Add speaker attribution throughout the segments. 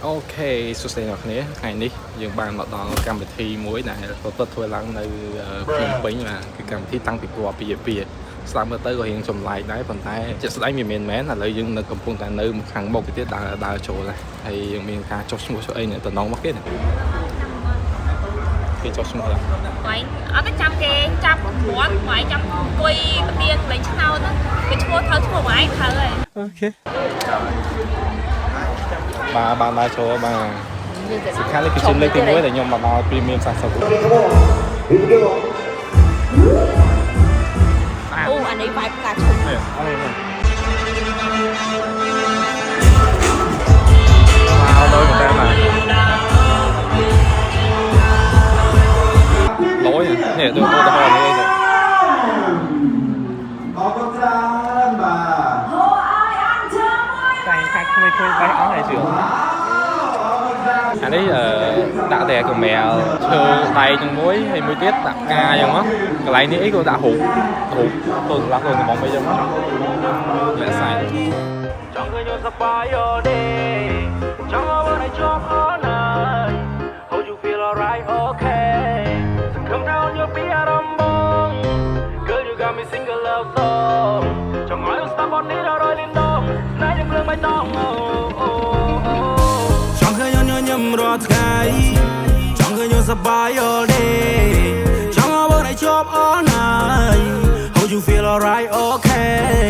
Speaker 1: អូខេសួស្តីអ្នកគ្នាថ្ងៃនេះយើងបានមកដល់កម្មវិធីមួយដែលគាត់ធ្វើឡើងនៅភ្នំពេញបាទគឺកម្មវិធីតាំងពីព្រោះពីស្ដាប់មើលទៅក៏រៀងចម្លែកដែរប៉ុន្តែជាក់ស្ដែងវាមិនមែនឥឡូវយើងនៅកំពុងតែនៅខាងមុខទៀតដើរចូលដែរហើយយើងមានការចុះឈ្មោះអីនៅតំណងមកគេចុះឈ្មោះ
Speaker 2: ថ្ងៃអត់ទៅចាំគេចាប់រង្វាន់ថ្ងៃចាំអង្គុយប្រទៀនលេងឆ្នោតហ្នឹងគេឈ្មោះថៅឈ្មោះថ្ងៃថៅហើយ
Speaker 1: អូខេបានដើរចូលបាទសិក្ខានេះគឺជាលើកទី1ដែលខ្ញុំមកដល់ព្រីមៀមសាសវុ
Speaker 2: អូអានេះវាយផ្កាឈូក
Speaker 1: នេះមកដល់តែបាទលយនេះដូចឧទាហរណ៍នេះទេ
Speaker 3: អរគុណច្រើនបាទ
Speaker 1: តែខាត់คุยបេះអស់ហើយជឿអានេះដាក់តែកាមែលឈើដៃនឹងមួយហើយមួយទៀតដាក់ផ្កាអញ្ចឹងមកកន្លែងនេះអីក៏ដាក់រូបទៅស្លាប់ទៅកំងអីអញ្ចឹងមកលាក់សាយចង់ឃើញសប្បាយអូដេចង់ឲ្យបានជាប់អរណាស់ Hope you feel alright okay សង្ឃឹមថាយកពីអារម្មណ៍បង Girl you got me single love song ចង់ឲ្យស្ដាប់បទនេះដល់រយលីនដងស្នេហ៍យើងភ្លើងបៃតងចង់ឃើញញញឹមរាល់ថ្ងៃចង់ឃើញសប្បាយ all day ចង់ឲ្យបានជាប់ all night Hope you feel alright okay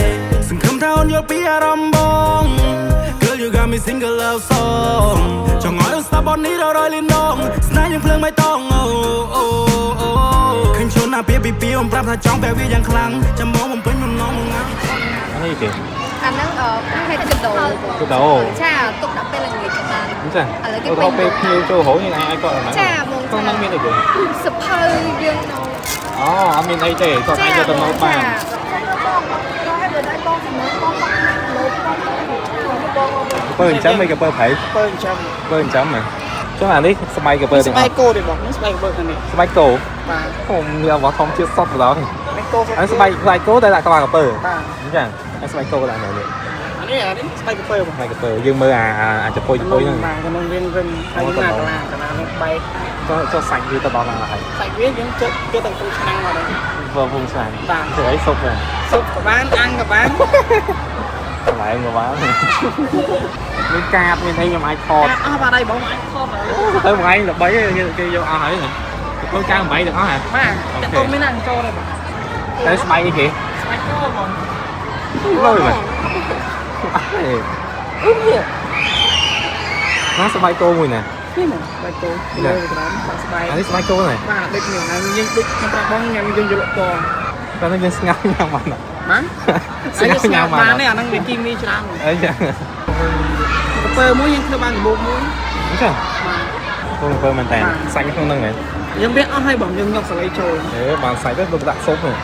Speaker 1: សង្ឃឹមថាអូនយល់ពីអារម្មណ៍បង Girl you got me single love song ចង់ឲ្យស្ដាប់បទនេះដល់រយលីនដងស្នេហ៍យើងភ្លើងបៃតងឃើញជួនណាពីអូនប្រាប់ថាចង់បែបវាយ៉ាងខ្លាំងចាំមកបំពេញបំណងងានេះគេ
Speaker 2: អាហ្នឹងគេទឹកដោចាទុកដាក់ពេលល្ងាចក៏បាន
Speaker 1: ចាឥឡូវគេពេលភ្ញៀវចូលរហូតយើងអាចគាត់ហ្នឹង
Speaker 2: ចាមក
Speaker 1: ហ្នឹងមានអីគេ
Speaker 2: សភៅយើង
Speaker 1: អូអត់មានអីទេគាត់អាចយកទៅមកបានពើអញ្ចឹងមិនក៏ពើប្រៃ
Speaker 3: ពើអញ្ចឹង
Speaker 1: ហ៎ចុះអានេះស្បែកក៏ពើទាំងអស់
Speaker 3: ស្បែកគោទេបងនេះស្បែកពើខាងនេះ
Speaker 1: ស្បែកគោ
Speaker 3: បាទ
Speaker 1: ខ្ញុំមានអ្វីធម្មជាតិសុទ្ធម្ដង
Speaker 3: ស្បែកគោ
Speaker 1: ហើយស្បែកគោតែដាក់ក្បាលក៏ពើ
Speaker 3: បាទ
Speaker 1: អញ្ចឹងហើយស្បែកគោដាក់នៅនេះ
Speaker 3: អានេះស្បែកពើបង
Speaker 1: ស្បែកពើយើងមើលអាចពុយហ្នឹង
Speaker 3: បាទក្នុងវិញហើយណាកន្លងនេះបែក
Speaker 1: ចុះសាច់វាទៅដល់ណាហើយ
Speaker 3: សាច់វាយើងជិតគេទាំងពុំឆ្នាំងមកដែរ
Speaker 1: ពុំឆ្នាំង
Speaker 3: បាទ
Speaker 1: ធ្វើអីសុបហ្នឹង
Speaker 3: សុបក៏បានអាំងក៏បាន
Speaker 1: កន្លែងក៏បានមានកាតមានអីខ្ញុំអាចថត
Speaker 3: អស់បាទដៃបងអាចថត
Speaker 1: ទៅថ្ងៃល្បីគេយកអស់ហើយទៅកា8ទាំងអស់ហ៎
Speaker 3: បាទតែកុំមានអានចូលដែរបង
Speaker 1: តែស្បែកអីគេ
Speaker 3: ស្បែកគោបង
Speaker 1: លុយមកណាស្បែកគោមួយណា
Speaker 3: នេះមកស្បែកគោលើក្រោមបាក់ស្បែក
Speaker 1: អានេះស្បែកគោណា
Speaker 3: បាទដូចនេះយើងដូចខ្ញុំប្រាប់បងញ៉ាំយើងយកលក់ត
Speaker 1: តែនេះយើងស្ងោញញ៉ាំបាន
Speaker 3: បានស្ងោញញ៉ាំបាននេះអាហ្នឹងវាគីមីច្រើន
Speaker 1: អីចឹង
Speaker 3: កពើមួយយើងធ្វើបានកាបូបមួយ
Speaker 1: អញ្ចឹងបាទពើមែនតើសាច់ក្នុងហ្នឹងមែន
Speaker 3: យើងវាអស់ហើយបងយើងយកសាលីចូល
Speaker 1: បានសាច់ទៅដាក់ស៊ុបហ្នឹង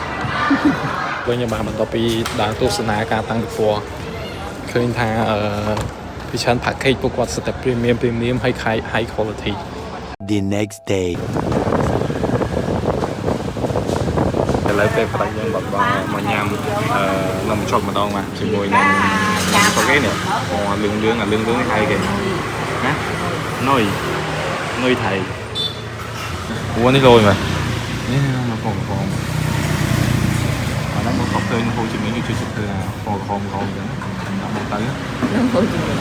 Speaker 1: វិញខ្ញុំបានបន្ទាប់ពីដើរទស្សនាការតាំងពិព័រណ៍ឃើញថាពីច្រើនផាក់ខេកពួកគាត់សិតតែ premium ហើយ high quality
Speaker 4: the next day
Speaker 1: ឥឡូវពេលប្រហែលយើងបាត់បងមកញ៉ាំនំឆុកម្ដងបាទជាមួយនឹងស្អីនេះលឿងនេះហើយគេណានុយថៃព្រោះនេះលយមកនេះមកផងអានោះមកខប់ទៅហូជីមីនជួយធ្វើផងអញ្ចឹងដាក់មកទៅហូជីមីន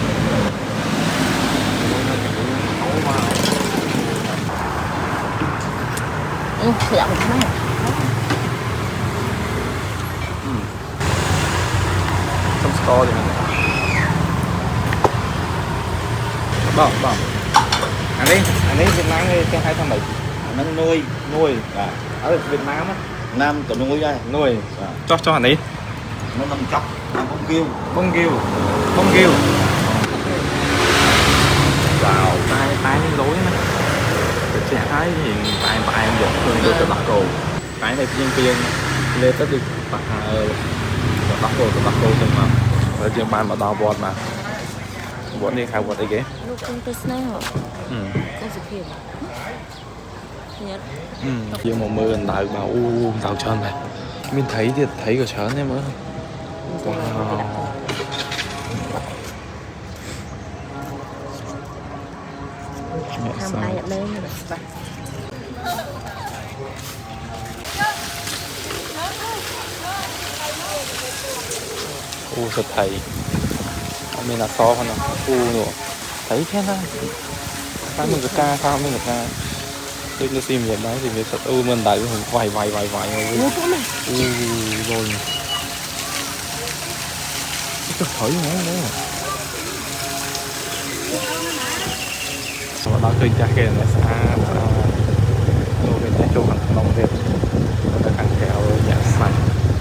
Speaker 2: ខ្លាំងណាស់
Speaker 1: សំស្ករទេបងអានេះវៀតណាមគេគេហៅថាម៉េច
Speaker 4: អាហ្នឹងនុយ
Speaker 1: បាទអើវៀតណាម
Speaker 4: ណាមក៏នុយដែរ
Speaker 1: នុយចុះអានេះ
Speaker 4: nó nằm chọc làm bông kêu
Speaker 1: vào tay lối này cái trẻ thái thì tại em dọn thường được đặt đồ cái này tiên lên tới đi đặt đồ trên mà ở trên bàn mà đào bọt mà bọt đi khai bọt đây ghế nhưng mà mưa đào bảo đào trơn này mình thấy thì thấy cái chớn em nữa wow.
Speaker 2: ทำอะไรแบบนี้แบบ
Speaker 1: u sật thầy mình là so con nào u nữa thấy thế nào sao mình được ca sao mình được ca tôi nó xem vậy đấy thì mình sật u mình đại mình vài rồi rồi tôi thổi nữa mà đó tôi chắc cái này xa rồi bên chỗ hàng nông việt nó hàng kẹo dạng xanh